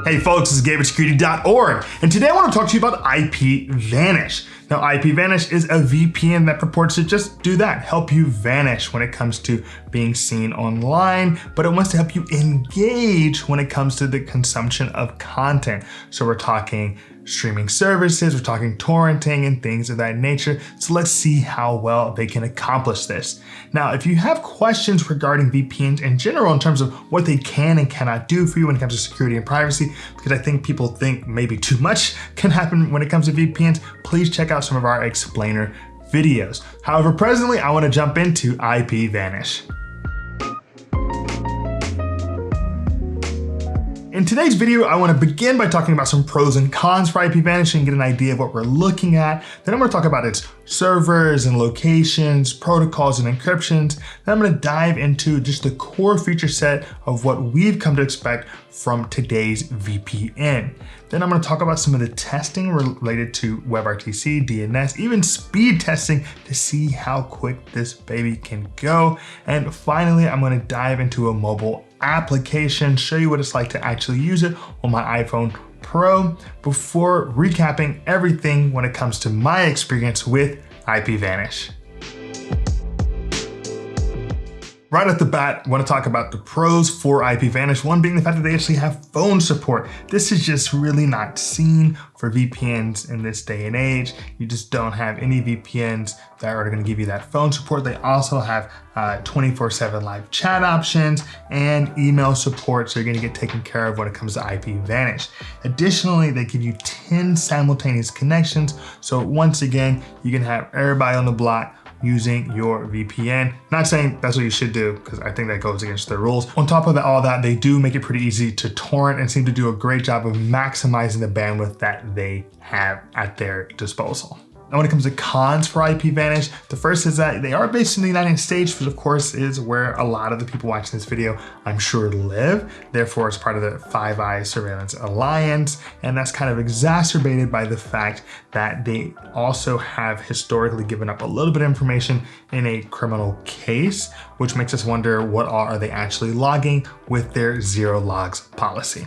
Hey folks, this is Gabe at Security.org, and today I want to talk to you about IPVanish. Now, IPVanish is a VPN that purports to just do that, help you vanish when it comes to being seen online, but it wants to help you engage when it comes to the consumption of content. So we're talking streaming services, we're talking torrenting and things of that nature. So let's see how well they can accomplish this. Now, if you have questions regarding VPNs in general in terms of what they can and cannot do for you when it comes to security and privacy, because I think people think maybe too much can happen when it comes to VPNs, please check out some of our explainer videos. However, presently, I want to jump into IPVanish. In today's video, I want to begin by talking about some pros and cons for IPVanish and get an idea of what we're looking at. Then I'm going to talk about its servers and locations, protocols and encryptions. Then I'm going to dive into just the core feature set of what we've come to expect from today's VPN. Then I'm going to talk about some of the testing related to WebRTC, DNS, even speed testing to see how quick this baby can go. And finally, I'm going to dive into a mobile application, show you what it's like to actually use it on my iPhone Pro before recapping everything when it comes to my experience with IPVanish. Right off the bat, I want to talk about the pros for IPVanish. One being the fact that they actually have phone support. This is just really not seen for VPNs in this day and age. You just don't have any VPNs that are going to give you that phone support. They also have 24/7 live chat options and email support, so you're going to get taken care of when it comes to IPVanish. Additionally, they give you 10 simultaneous connections. So once again, you can have everybody on the block using your VPN. Not saying that's what you should do, because I think that goes against their rules. On top of all that, they do make it pretty easy to torrent and seem to do a great job of maximizing the bandwidth that they have at their disposal. Now, when it comes to cons for IPVanish, the first is that they are based in the United States, which of course is where a lot of the people watching this video, I'm sure, live. Therefore, it's part of the Five Eyes Surveillance Alliance. And that's kind of exacerbated by the fact that they also have historically given up a little bit of information in a criminal case, which makes us wonder what all are they actually logging with their zero logs policy.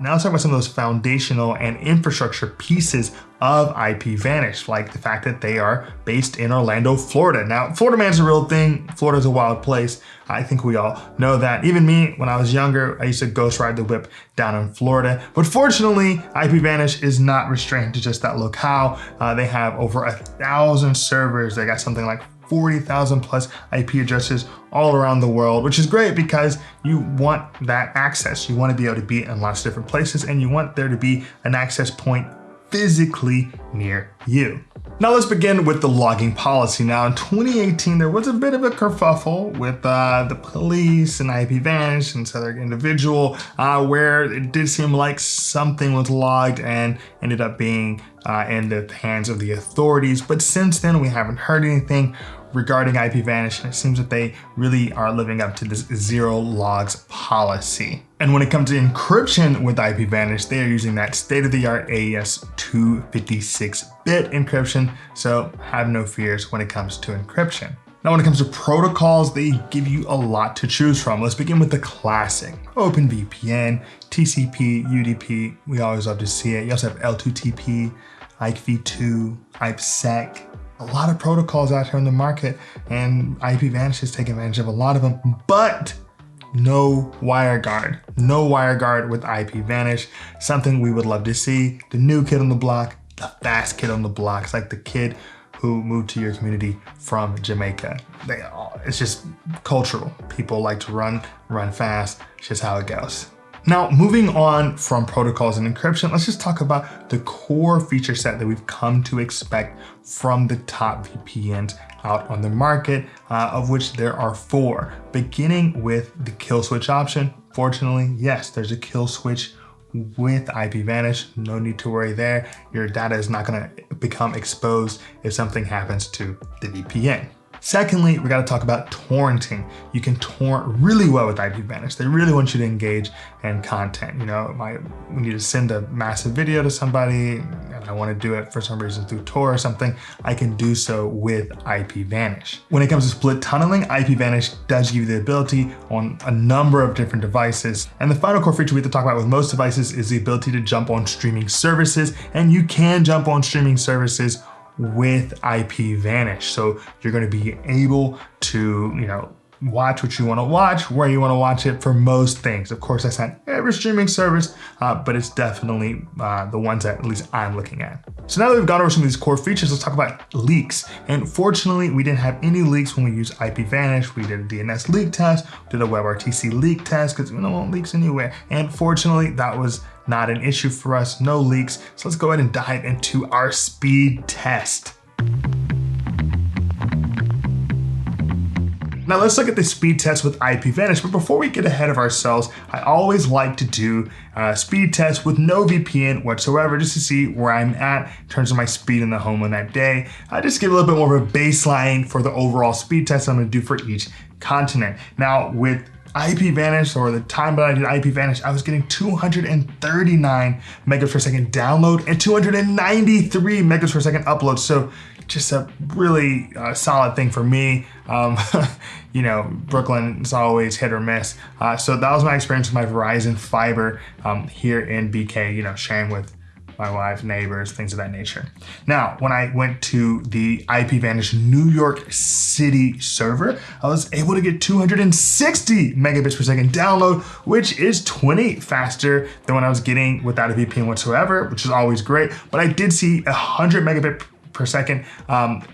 Now let's talk about some of those foundational and infrastructure pieces of IPVanish, like the fact that they are based in Orlando, Florida. Now, Florida man's a real thing. Florida's a wild place. I think we all know that. Even me, when I was younger, I used to ghost ride the whip down in Florida. But fortunately, IPVanish is not restrained to just that locale. They have over 1,000 servers. They got something like 40,000 plus IP addresses all around the world, which is great because you want that access. You want to be able to be in lots of different places, and you want there to be an access point physically near you. Now let's begin with the logging policy. Now in 2018, there was a bit of a kerfuffle with the police and IPVanish and some other individual where it did seem like something was logged and ended up being in the hands of the authorities. But since then, we haven't heard anything regarding IPVanish, and it seems that they really are living up to this zero logs policy. And when it comes to encryption with IPVanish, they are using that state-of-the-art AES 256-bit encryption, so have no fears when it comes to encryption. Now, when it comes to protocols, they give you a lot to choose from. Let's begin with the classic: OpenVPN, TCP, UDP. We always love to see it. You also have L2TP, IPv2, IPsec. A lot of protocols out here in the market, and IPVanish is taking advantage of a lot of them, but no WireGuard. No WireGuard with IPVanish. Something we would love to see. The new kid on the block, the fast kid on the block. It's like the kid who moved to your community from Jamaica. It's just cultural. People like to run fast. It's just how it goes. Now, moving on from protocols and encryption, let's just talk about the core feature set that we've come to expect from the top VPNs out on the market, of which there are 4, beginning with the kill switch option. Fortunately, yes, there's a kill switch with IPVanish. No need to worry there. Your data is not going to become exposed if something happens to the VPN. Secondly, we gotta talk about torrenting. You can torrent really well with IPVanish. They really want you to engage in content. You know, we need to send a massive video to somebody and I wanna do it for some reason through Tor or something, I can do so with IPVanish. When it comes to split tunneling, IPVanish does give you the ability on a number of different devices. And the final core feature we have to talk about with most devices is the ability to jump on streaming services. And you can jump on streaming services with IPVanish. So you're going to be able to, you know, watch what you want to watch, where you want to watch it for most things. Of course, that's not every streaming service, but it's definitely the ones that at least I'm looking at. So now that we've gone over some of these core features, let's talk about leaks. And fortunately, we didn't have any leaks when we used IPVanish. We did a DNS leak test, did a WebRTC leak test, because we don't want leaks anywhere. And fortunately, that was not an issue for us, no leaks. So let's go ahead and dive into our speed test. Now let's look at the speed test with IPVanish, but before we get ahead of ourselves, I always like to do a speed test with no VPN whatsoever, just to see where I'm at in terms of my speed in the home on that day. I just give a little bit more of a baseline for the overall speed test I'm gonna do for each continent. Now with IPVanish, or the time that I did IPVanish, I was getting 239 megabits per second download and 293 megabits per second upload. So just a really solid thing for me. You know, Brooklyn is always hit or miss. So that was my experience with my Verizon fiber here in BK, you know, sharing with my wife, neighbors, things of that nature. Now, when I went to the IPVanish New York City server, I was able to get 260 megabits per second download, which is 20 faster than when I was getting without a VPN whatsoever, which is always great. But I did see 100 megabit per second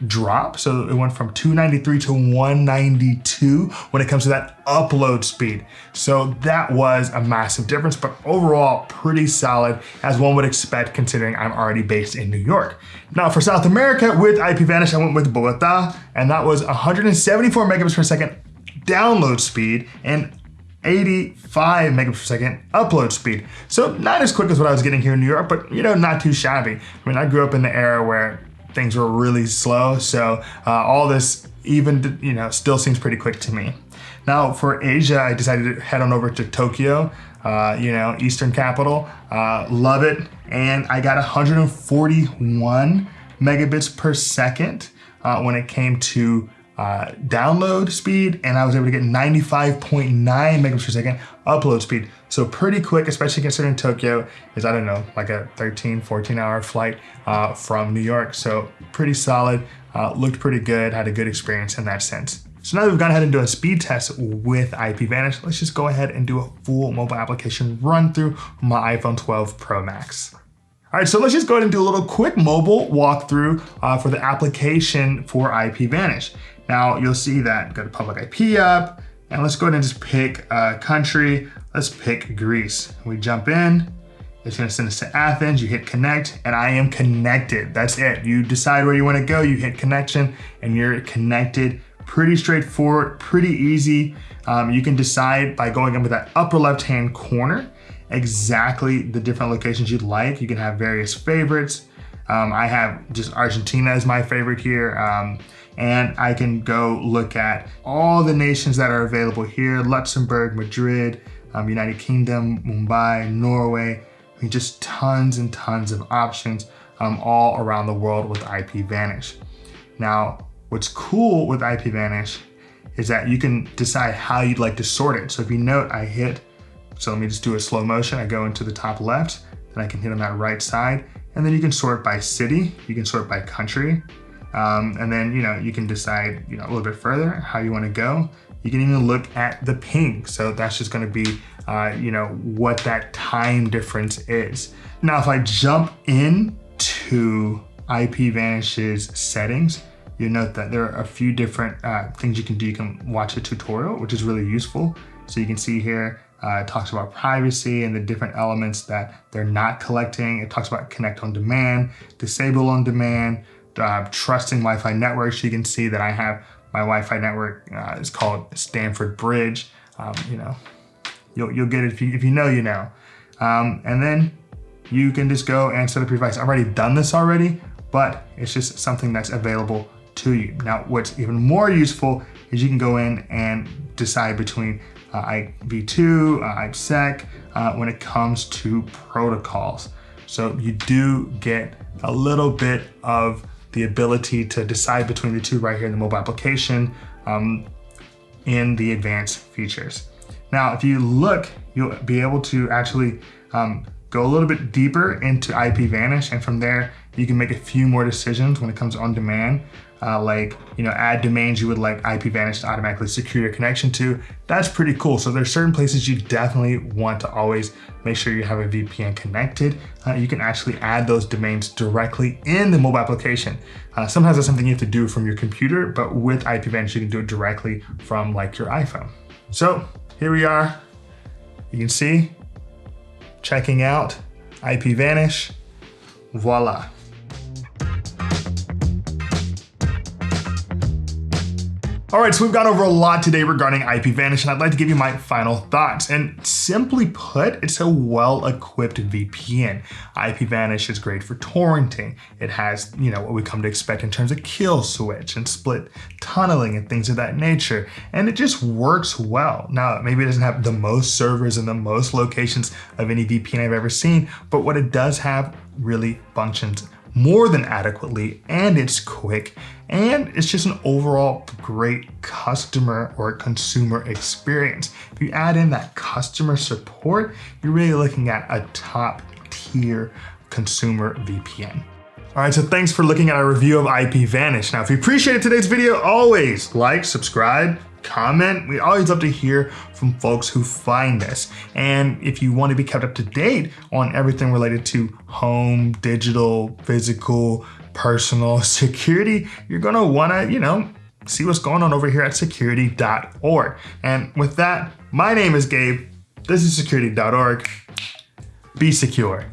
drop. So it went from 293 to 192 when it comes to that upload speed. So that was a massive difference, but overall pretty solid, as one would expect considering I'm already based in New York. Now for South America with IPVanish, I went with Bogota, and that was 174 megabits per second download speed and 85 megabits per second upload speed. So not as quick as what I was getting here in New York, but you know, not too shabby. I mean, I grew up in the era where things were really slow. So all this even, you know, still seems pretty quick to me. Now for Asia, I decided to head on over to Tokyo, you know, Eastern capital, love it. And I got 141 megabits per second when it came to download speed, and I was able to get 95.9 megabits per second upload speed. So pretty quick, especially considering Tokyo is, I don't know, like a 13, 14 hour flight from New York. So pretty solid, looked pretty good, had a good experience in that sense. So now that we've gone ahead and do a speed test with IPVanish, let's just go ahead and do a full mobile application run through my iPhone 12 Pro Max. All right, so let's just go ahead and do a little quick mobile walkthrough for the application for IPVanish. Now you'll see that, go to public IP up, and let's go ahead and just pick a country. Let's pick Greece. We jump in, it's gonna send us to Athens, you hit connect, and I am connected. That's it. You decide where you wanna go, you hit connection, and you're connected. Pretty straightforward, pretty easy. You can decide by going up to that upper left-hand corner exactly the different locations you'd like. You can have various favorites. I have just Argentina as my favorite here. And I can go look at all the nations that are available here: Luxembourg, Madrid, United Kingdom, Mumbai, Norway. I mean, just tons and tons of options all around the world with IPVanish. Now, what's cool with IPVanish is that you can decide how you'd like to sort it. So if you note, I hit, so let me just do a slow motion. I go into the top left, then I can hit on that right side, and then you can sort by city, you can sort by country. And then, you know, you can decide, you know, a little bit further how you want to go. You can even look at the ping. So that's just going to be, you know, what that time difference is. Now, if I jump into IPVanish's settings, you note that there are a few different things you can do. You can watch a tutorial, which is really useful. So you can see here, it talks about privacy and the different elements that they're not collecting. It talks about connect on demand, disable on demand, trusting Wi-Fi networks. You can see that I have my Wi-Fi network is called Stanford Bridge. You know, you'll get it if you know, you know. And then you can just go and set up your device. I've already done this already, but it's just something that's available to you. Now, what's even more useful is you can go in and decide between IPv2, IPsec, when it comes to protocols. So you do get a little bit of the ability to decide between the two right here in the mobile application in the advanced features. Now, if you look, you'll be able to actually go a little bit deeper into IPVanish, and from there, you can make a few more decisions when it comes on demand, like, add domains you would like IPVanish to automatically secure your connection to. That's pretty cool. So there's certain places you definitely want to always make sure you have a VPN connected. You can actually add those domains directly in the mobile application. Sometimes that's something you have to do from your computer, but with IPVanish, you can do it directly from like your iPhone. So here we are. You can see, checking out IPVanish, voila. All right, so we've gone over a lot today regarding IPVanish, and I'd like to give you my final thoughts. And simply put, it's a well-equipped VPN. IPVanish is great for torrenting. It has, what we come to expect in terms of kill switch and split tunneling and things of that nature. And it just works well. Now, maybe it doesn't have the most servers and the most locations of any VPN I've ever seen, but what it does have really functions more than adequately, and it's quick, and it's just an overall great customer or consumer experience. If you add in that customer support, you're really looking at a top tier consumer VPN. All right, so thanks for looking at our review of IPVanish. Now, if you appreciated today's video, always like, subscribe, comment. We always love to hear from folks who find us. And if you want to be kept up to date on everything related to home, digital, physical, personal security, you're going to want to, see what's going on over here at Security.org. And with that, my name is Gabe. This is Security.org. Be secure.